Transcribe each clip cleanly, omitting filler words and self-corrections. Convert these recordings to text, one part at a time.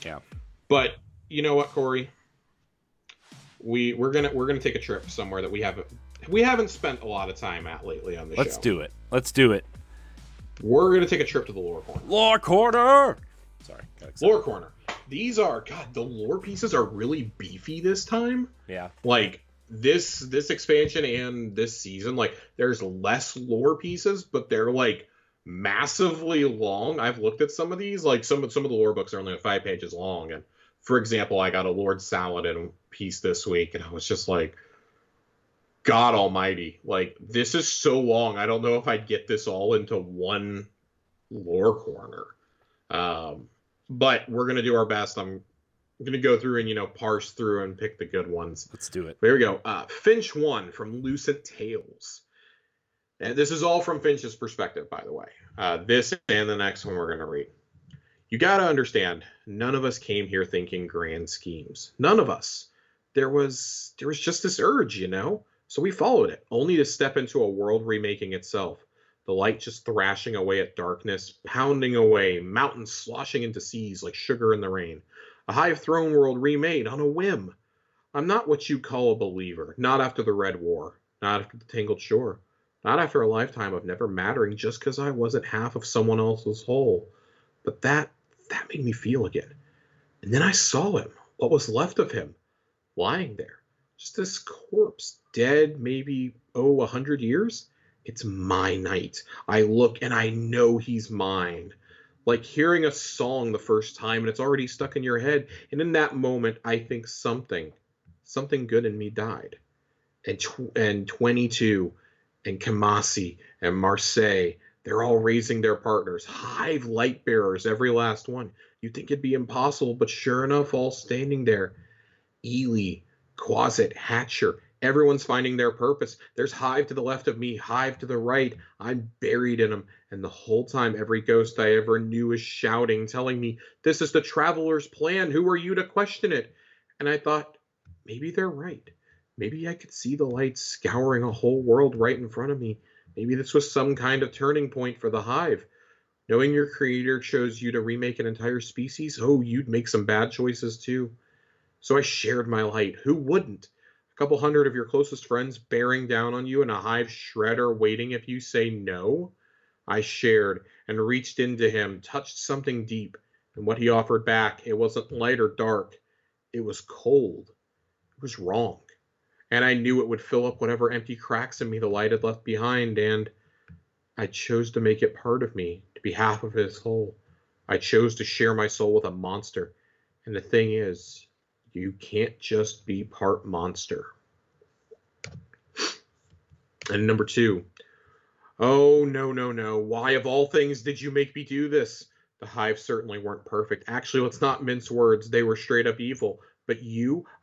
Yeah. But you know what, Corey? We're gonna take a trip somewhere that we haven't spent a lot of time at lately on the show. Let's do it. We're gonna take a trip to the lore corner. Lore corner. Sorry. Lore corner. These are the lore pieces are really beefy this time. Yeah. Like this expansion and this season, like there's less lore pieces, but they're like massively long. I've looked at some of these, like some of the lore books are only like 5 pages long, and for example, I got a Lord Saladin piece this week, and I was just like, God Almighty, like this is so long. I don't know if I'd get this all into one lore corner, but we're gonna do our best. I'm gonna go through and parse through and pick the good ones. Let's do it. Here we go. Fynch 1 from Lucid Tales. And this is all from Fynch's perspective, by the way. This and the next one we're going to read. You got to understand, none of us came here thinking grand schemes. None of us. There was just this urge, So we followed it, only to step into a world remaking itself. The light just thrashing away at darkness, pounding away, mountains sloshing into seas like sugar in the rain. A Hive throne world remade on a whim. I'm not what you call a believer. Not after the Red War. Not after the Tangled Shore. Not after a lifetime of never mattering just because I wasn't half of someone else's whole. But that made me feel again. And then I saw him, what was left of him, lying there. Just this corpse, dead maybe, 100 years? It's my night. I look and I know he's mine. Like hearing a song the first time and it's already stuck in your head. And in that moment, I think something good in me died. And 22 and Kamasi and Marseille, they're all raising their partners. Hive light bearers, every last one. You'd think it'd be impossible, but sure enough, all standing there. Ely, Quasit, Hatcher, everyone's finding their purpose. There's Hive to the left of me, Hive to the right. I'm buried in them. And the whole time, every ghost I ever knew is shouting, telling me, this is the Traveler's plan. Who are you to question it? And I thought, maybe they're right. Maybe I could see the light scouring a whole world right in front of me. Maybe this was some kind of turning point for the Hive. Knowing your creator chose you to remake an entire species, you'd make some bad choices too. So I shared my light. Who wouldn't? A couple hundred of your closest friends bearing down on you and a Hive shredder waiting if you say no. I shared and reached into him, touched something deep, and what he offered back, it wasn't light or dark. It was cold. It was wrong. And I knew it would fill up whatever empty cracks in me the light had left behind, and I chose to make it part of me, to be half of his whole. I chose to share my soul with a monster. And the thing is, you can't just be part monster. And number 2. Oh, no. Why of all things did you make me do this? The Hive certainly weren't perfect. Actually, let's not mince words. They were straight up evil. But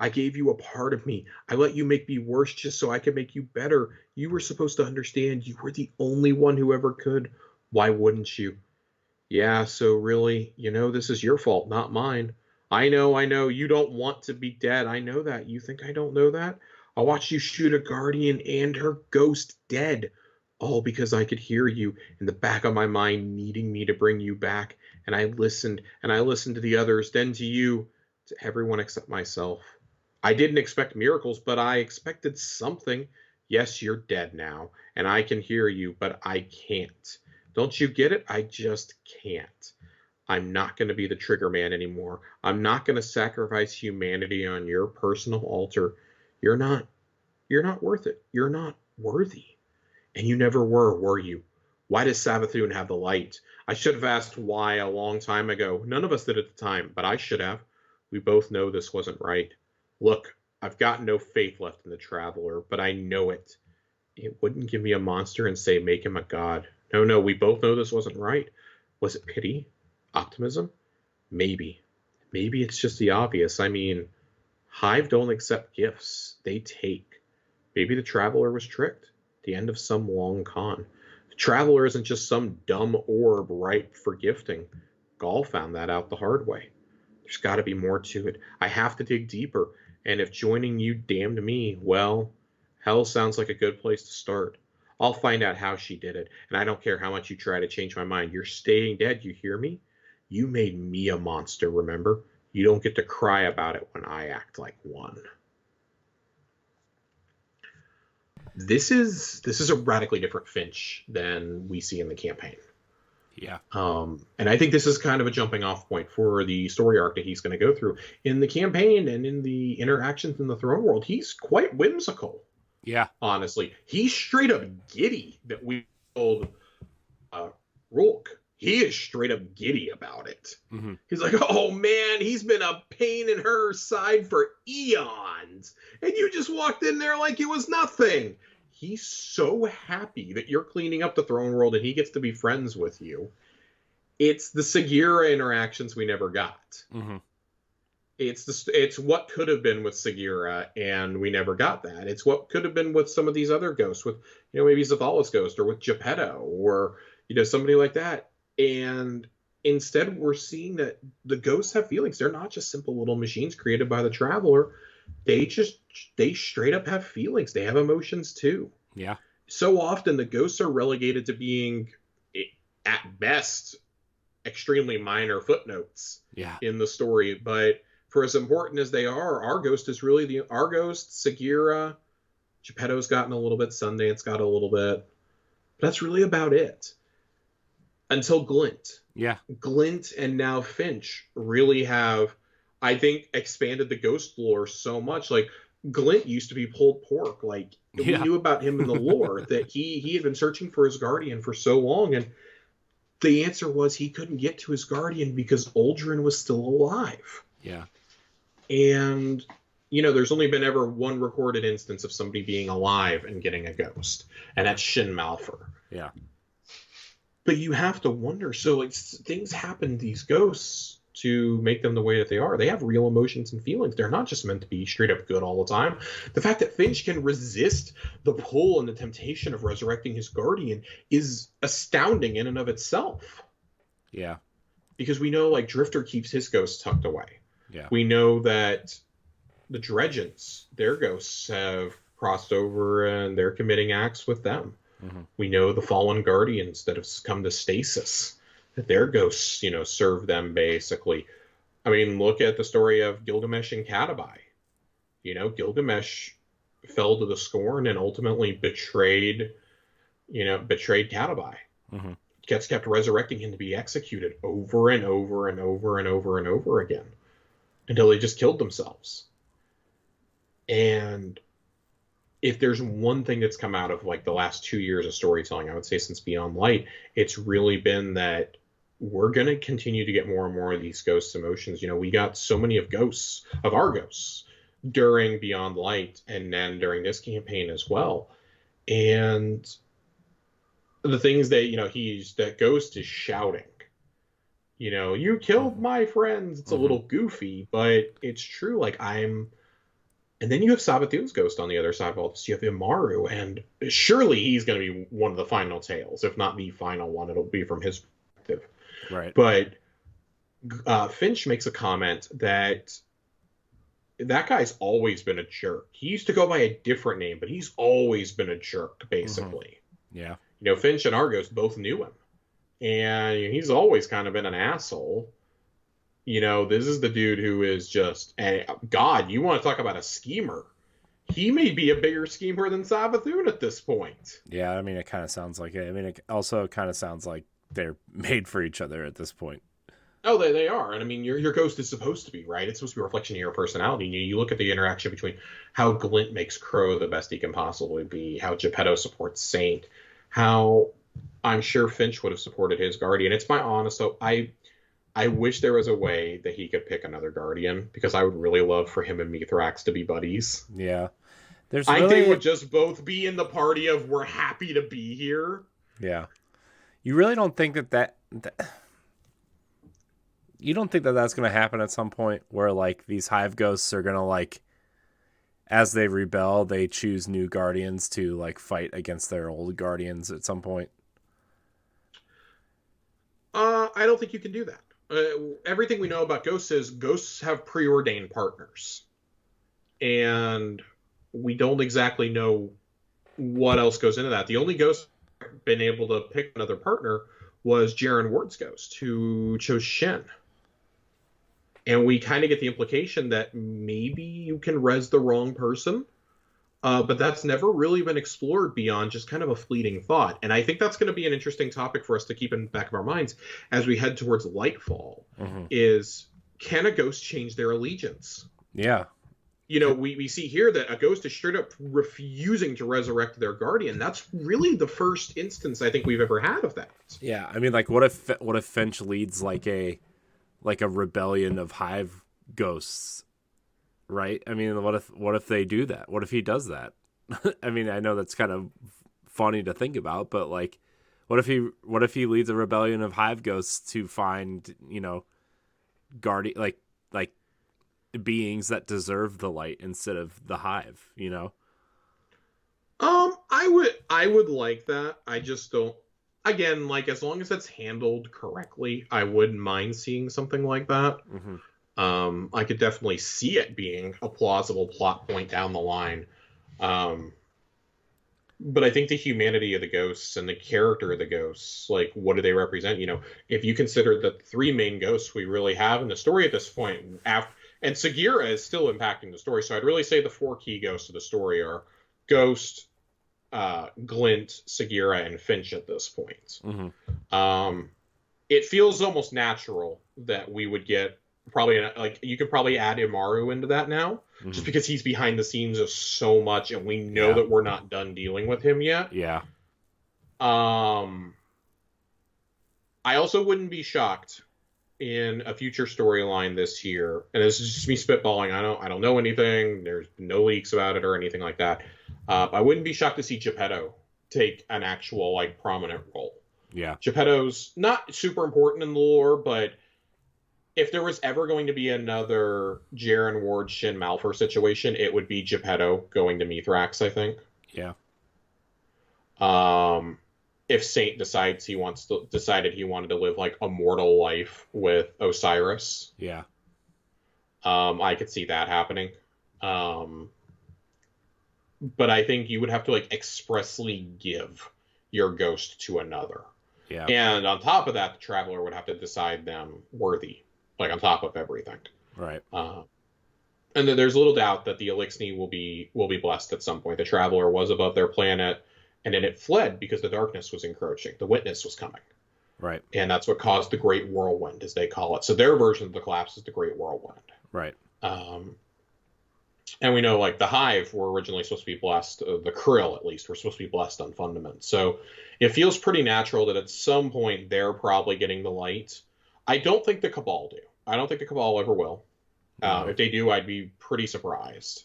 I gave you a part of me. I let you make me worse just so I could make you better. You were supposed to understand you were the only one who ever could. Why wouldn't you? Yeah, so really, this is your fault, not mine. I know. You don't want to be dead. I know that. You think I don't know that? I watched you shoot a guardian and her ghost dead. All because I could hear you in the back of my mind needing me to bring you back. And I listened to the others, then to you. To everyone except myself. I didn't expect miracles, but I expected something. Yes, you're dead now, and I can hear you, but I can't. Don't you get it? I just can't. I'm not going to be the trigger man anymore. I'm not going to sacrifice humanity on your personal altar. You're not worth it. You're not worthy. And you never were you? Why does Savathun have the light? I should have asked why a long time ago. None of us did at the time, but I should have. We both know this wasn't right. Look, I've got no faith left in the Traveler, but I know it. It wouldn't give me a monster and say, make him a god. No, we both know this wasn't right. Was it pity? Optimism? Maybe. Maybe it's just the obvious. I mean, Hive don't accept gifts. They take. Maybe the Traveler was tricked. The end of some long con. The Traveler isn't just some dumb orb ripe for gifting. Gaul found that out the hard way. There's got to be more to it. I have to dig deeper. And if joining you damned me, well, hell sounds like a good place to start. I'll find out how she did it. And I don't care how much you try to change my mind. You're staying dead, you hear me? You made me a monster, remember? You don't get to cry about it when I act like one. This is a radically different Fynch than we see in the campaign. Yeah. And I think this is kind of a jumping off point for the story arc that he's going to go through. In the campaign and in the interactions in the throne world, he's quite whimsical. Yeah. Honestly, he's straight up giddy that we told Rourke. He is straight up giddy about it. Mm-hmm. He's like, oh man, he's been a pain in her side for eons. And you just walked in there like it was nothing. He's so happy that you're cleaning up the throne world and he gets to be friends with you. It's the Sagira interactions we never got. Mm-hmm. It's what could have been with Sagira, and we never got that. It's what could have been with some of these other ghosts, with maybe Zathala's ghost, or with Geppetto, or somebody like that. And instead, we're seeing that the ghosts have feelings. They're not just simple little machines created by the Traveler. They straight up have feelings. They have emotions too. Yeah. So often the ghosts are relegated to being, at best, extremely minor footnotes in the story. But for as important as they are, our ghost is really our ghost, Sagira, Geppetto's gotten a little bit, Sundance got a little bit. That's really about it. Until Glint. Yeah. Glint and now Fynch really have, I think, expanded the ghost lore so much. Like, Glint used to be pulled pork. Like, we knew about him in the lore that he had been searching for his guardian for so long, and the answer was he couldn't get to his guardian because Uldren was still alive. Yeah. And, there's only been ever one recorded instance of somebody being alive and getting a ghost, and that's Shin Malphur. Yeah. But you have to wonder, so things happen to these ghosts to make them the way that they are. They have real emotions and feelings. They're not just meant to be straight up good all the time. The fact that Fynch can resist the pull and the temptation of resurrecting his guardian is astounding in and of itself. Yeah. Because we know, like, Drifter keeps his ghosts tucked away. Yeah. We know that the Dredgens, their ghosts have crossed over and they're committing acts with them. Mm-hmm. We know the fallen guardians that have come to stasis, that their ghosts, serve them basically. I mean, look at the story of Gilgamesh and Katabai. Gilgamesh fell to the scorn and ultimately betrayed Katabai. Mm-hmm. Kept resurrecting him to be executed over and over and over and over and over again until they just killed themselves. And if there's one thing that's come out of like the last 2 years of storytelling, I would say since Beyond Light, it's really been that we're going to continue to get more and more of these ghost emotions. We got so many of our ghosts during Beyond Light and then during this campaign as well. And the things that, that ghost is shouting, you killed my friends. It's a little goofy, but it's true. Like and then you have Sabathiel's ghost on the other side of all this. You have Imaru, and surely he's going to be one of the final tales, if not the final one. It'll be from his perspective. Right. But Fynch makes a comment that guy's always been a jerk. He used to go by a different name, but he's always been a jerk, basically. Mm-hmm. Yeah. Fynch and Argos both knew him. And he's always kind of been an asshole. This is the dude who is just, and God, you want to talk about a schemer. He may be a bigger schemer than Savathun at this point. Yeah, I mean, it kind of sounds like it. I mean, it also kind of sounds like they're made for each other at this point. Oh, they are. And I mean, your ghost is supposed to be, right? It's supposed to be a reflection of your personality. You look at the interaction between how Glint makes Crow the best he can possibly be, how Geppetto supports Saint, how I'm sure Fynch would have supported his guardian. It's my honest hope. I wish there was a way that he could pick another guardian, because I would really love for him and Mithrax to be buddies. Yeah. I think they would just both be in the party of we're happy to be here. Yeah. You really don't think that you don't think that that's going to happen at some point where like these hive ghosts are going to like, as they rebel, they choose new guardians to like fight against their old guardians at some point? I don't think you can do that. Everything we know about ghosts is ghosts have preordained partners. And we don't exactly know what else goes into that. The only ghost been able to pick another partner was Jaren Ward's ghost, who chose Shen. And we kind of get the implication that maybe you can res the wrong person. But that's never really been explored beyond just kind of a fleeting thought. And I think that's going to be an interesting topic for us to keep in the back of our minds as we head towards Lightfall, is can a ghost change their allegiance? Yeah. We see here that a ghost is straight up refusing to resurrect their guardian. That's really the first instance I think we've ever had of that. Yeah, I mean, like, what if Finch leads like a rebellion of hive ghosts? Right? I mean, what if they do that? What if he does that? I mean, I know that's kind of funny to think about, but like, what if he leads a rebellion of hive ghosts to find, guardian like beings that deserve the light instead of the hive, I would like that. I just don't. Again, like as long as it's handled correctly, I wouldn't mind seeing something like that. I could definitely see it being a plausible plot point down the line. But I think the humanity of the ghosts and the character of the ghosts, like what do they represent? If you consider the three main ghosts we really have in the story at this point, and Sagira is still impacting the story, so I'd really say the four key ghosts of the story are Ghost, Glint, Sagira, and Finch at this point. It feels almost natural that we would get probably you could probably add Imaru into that now, just because he's behind the scenes of so much, and we know that we're not done dealing with him yet. Yeah. I also wouldn't be shocked in a future storyline this year, and this is just me spitballing. I don't know anything. There's no leaks about it or anything like that. I wouldn't be shocked to see Geppetto take an actual like prominent role. Yeah. Geppetto's not super important in the lore, but if there was ever going to be another Jaren Ward Shin Malphur situation, it would be Geppetto going to Mithrax, I think. Yeah. If Saint decided he wanted to live like a mortal life with Osiris. Yeah. I could see that happening. But I think you would have to like expressly give your ghost to another. Yeah. And on top of that, the Traveler would have to decide them worthy. Like on top of everything, right? And then there's little doubt that the Elixni will be blessed at some point. The Traveler was above their planet, and then it fled because the darkness was encroaching. The Witness was coming, right? And that's what caused the Great Whirlwind, as they call it. So their version of the collapse is the Great Whirlwind, right? And we know like the Hive were originally supposed to be blessed. The Krill, at least, were supposed to be blessed on Fundament. So it feels pretty natural that at some point they're probably getting the light. I don't think the Cabal do. I don't think the Cabal ever will. No. If they do, I'd be pretty surprised.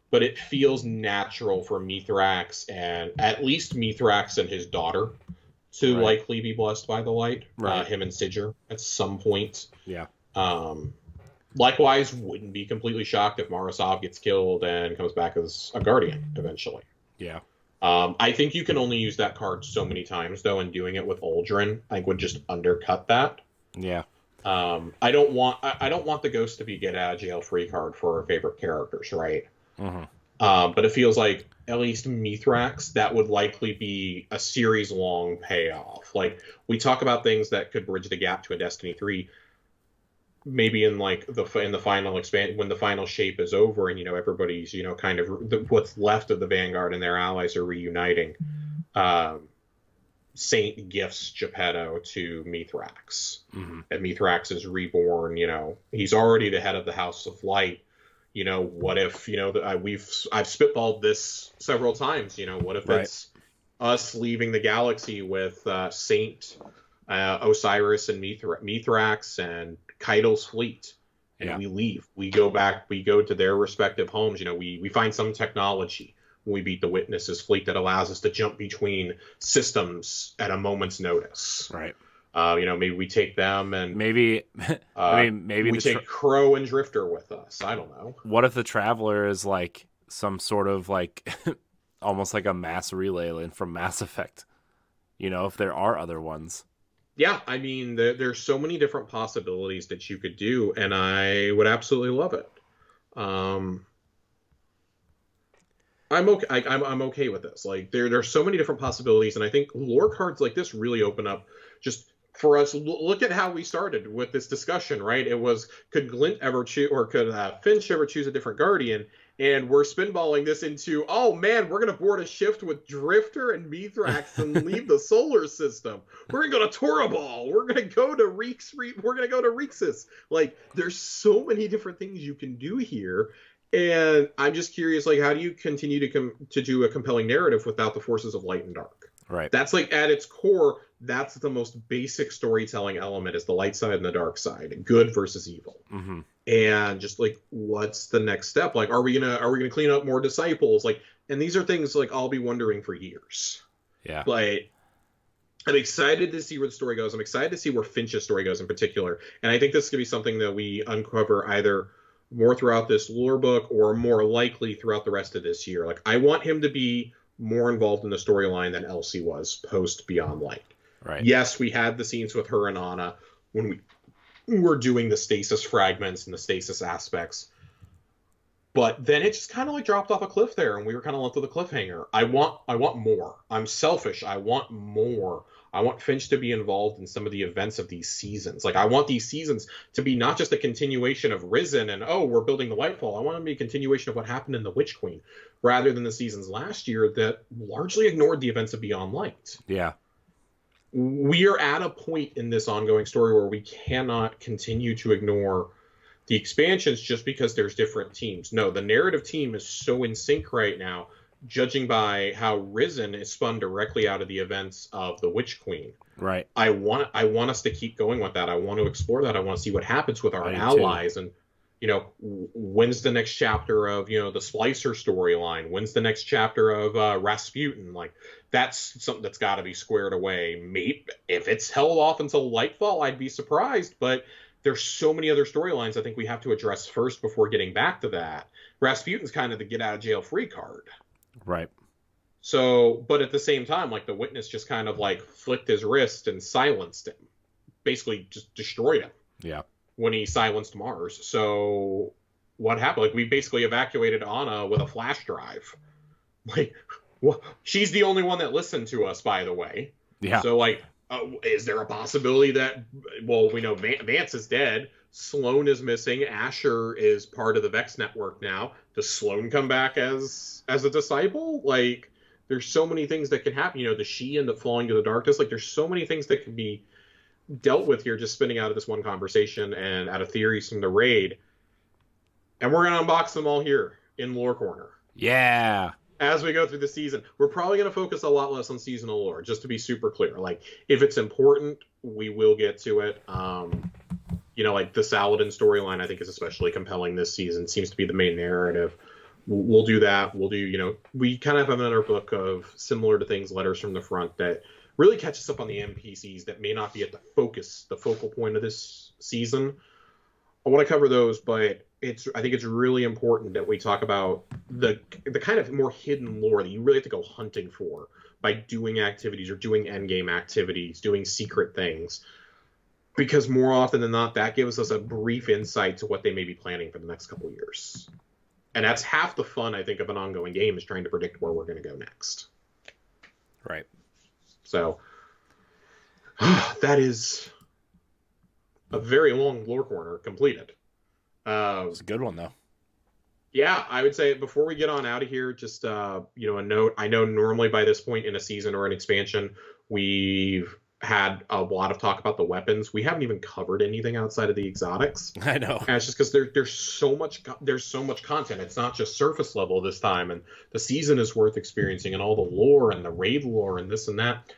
But it feels natural for Mithrax, and at least Mithrax and his daughter, to likely be blessed by the light. Right. Him and Sigir at some point. Yeah. Likewise, wouldn't be completely shocked if Marasov gets killed and comes back as a Guardian eventually. Yeah. I think you can only use that card so many times, though, and doing it with Uldren, I think, would just undercut that. Yeah. I don't want the Ghost to be get out of jail free card for our favorite characters, right? But it feels like at least Mithrax, that would likely be a series long payoff. Like we talk about things that could bridge the gap to a Destiny 3. Maybe in like in the final expand when the final shape is over and everybody's kind of what's left of the Vanguard and their allies are reuniting. Saint gifts Geppetto to Mithrax, and Mithrax is reborn. He's already the head of the House of Light. What if I've spitballed this several times. What if it's us leaving the galaxy with Saint, Osiris, and Mithrax and Keitel's fleet, and we leave. We go back. We go to their respective homes. We find some technology when we beat the Witness's fleet that allows us to jump between systems at a moment's notice. Right. Maybe we take them and maybe maybe we take Crow and Drifter with us. I don't know. What if the Traveler is like some sort of like almost like a mass relay from Mass Effect? If there are other ones. Yeah, I mean, there's so many different possibilities that you could do, and I would absolutely love it. I'm okay. I'm okay with this. Like, there's so many different possibilities, and I think lore cards like this really open up just for us, look at how we started with this discussion, right? It was, could Glint ever choose, or could Finch ever choose a different Guardian? And we're spinballing this into, oh man, we're gonna board a shift with Drifter and Mithrax and leave the solar system. We're gonna go to Torabal. We're gonna go to We're gonna go to Rixus. Like, there's so many different things you can do here. And I'm just curious, like, how do you continue to do a compelling narrative without the forces of light and dark? Right. That's like, at its core, that's the most basic storytelling element, is the light side and the dark side, good versus evil. Mm-hmm. And just like, what's the next step? Like, are we gonna clean up more disciples? Like, and these are things like I'll be wondering for years. Yeah. Like, I'm excited to see where the story goes. I'm excited to see where Finch's story goes in particular. And I think this is gonna be something that we uncover either more throughout this lore book or more likely throughout the rest of this year. Like, I want him to be more involved in the storyline than Elsie was post Beyond Light. Right. Yes, we had the scenes with her and Anna when we were doing the stasis fragments and the stasis aspects, but then it just kind of like dropped off a cliff there, and we were kind of left with a cliffhanger. I want more. I'm selfish. I want more. I want Finch to be involved in some of the events of these seasons. Like, I want these seasons to be not just a continuation of Risen and, oh, we're building the Lightfall. I want it to be a continuation of what happened in the Witch Queen, rather than the seasons last year that largely ignored the events of Beyond Light. Yeah. We are at a point in this ongoing story where we cannot continue to ignore the expansions just because there's different teams. No, the narrative team is so in sync right now, judging by how Risen is spun directly out of the events of the Witch Queen. Right. I want us to keep going with that. I want to explore that. I want to see what happens with our I do allies. too. And, you know, when's the next chapter of, you know, the Splicer storyline? When's the next chapter of Rasputin? Like, that's something that's got to be squared away. Maybe if it's held off until Lightfall, I'd be surprised. But there's so many other storylines I think we have to address first before getting back to that. Rasputin's kind of the get out of jail free card. Right. So, but at the same time, like, the witness just kind of like flicked his wrist and silenced him, basically just destroyed him. Yeah. When he silenced Mars. So what happened? Like, we basically evacuated Anna with a flash drive. Like, well, she's the only one that listened to us, by the way. Yeah. So, like, is there a possibility that, well, we know Vance is dead, Sloan is missing, Asher is part of the Vex network now. Does Sloan come back as a disciple? Like, there's so many things that can happen. You know, the she and the falling to the darkness. Like, there's so many things that can be dealt with here, just spinning out of this one conversation and out of theories from the raid. And we're going to unbox them all here in Lore Corner. Yeah. As we go through the season, we're probably going to focus a lot less on seasonal lore, just to be super clear. Like, if it's important, we will get to it. You know, like the Saladin storyline, I think, is especially compelling this season. Seems to be the main narrative. We'll do that. We'll do, you know, we kind of have another book of similar to things, Letters from the Front, that really catches up on the NPCs that may not be at the focal point of this season. I want to cover those, but I think it's really important that we talk about the kind of more hidden lore that you really have to go hunting for by doing activities or doing endgame activities, doing secret things. Because more often than not, that gives us a brief insight to what they may be planning for the next couple of years. And that's half the fun, I think, of an ongoing game, is trying to predict where we're going to go next. Right. So that is a very long lore corner completed. It's a good one, though. Yeah, I would say before we get on out of here, just you know, a note. I know normally by this point in a season or an expansion, we've had a lot of talk about the weapons. We haven't even covered anything outside of the exotics. I know. And it's just because there's so much content. It's not just surface level this time, and the season is worth experiencing, and all the lore and the raid lore and this and that.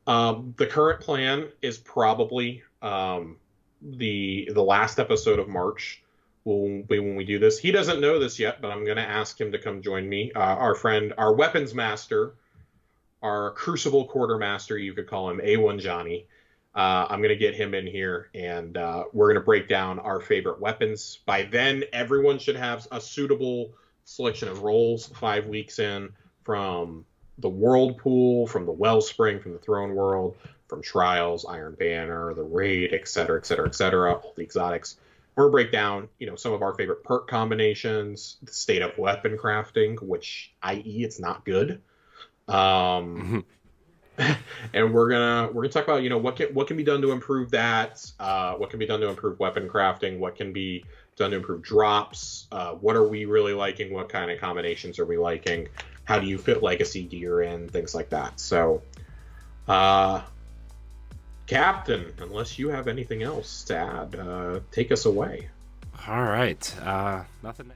The current plan is probably the last episode of March will be when we do this. He doesn't know this yet, but I'm going to ask him to come join me. Our friend, our weapons master, our Crucible quartermaster, you could call him, A1 Johnny. I'm going to get him in here, and we're going to break down our favorite weapons. By then, everyone should have a suitable selection of roles 5 weeks in, from the Whirlpool, from the Wellspring, from the Throne World, from Trials, Iron Banner, the Raid, etc., etc., etc., all the exotics. We're going to break down, you know, some of our favorite perk combinations, the state of weapon crafting, which, i.e., it's not good. And we're gonna talk about what can be done to improve that, what can be done to improve weapon crafting, what can be done to improve drops, what are we really liking, what kind of combinations are we liking, how do you fit legacy gear in, things like that. So Captain, unless you have anything else to add, take us away. All right. Nothing.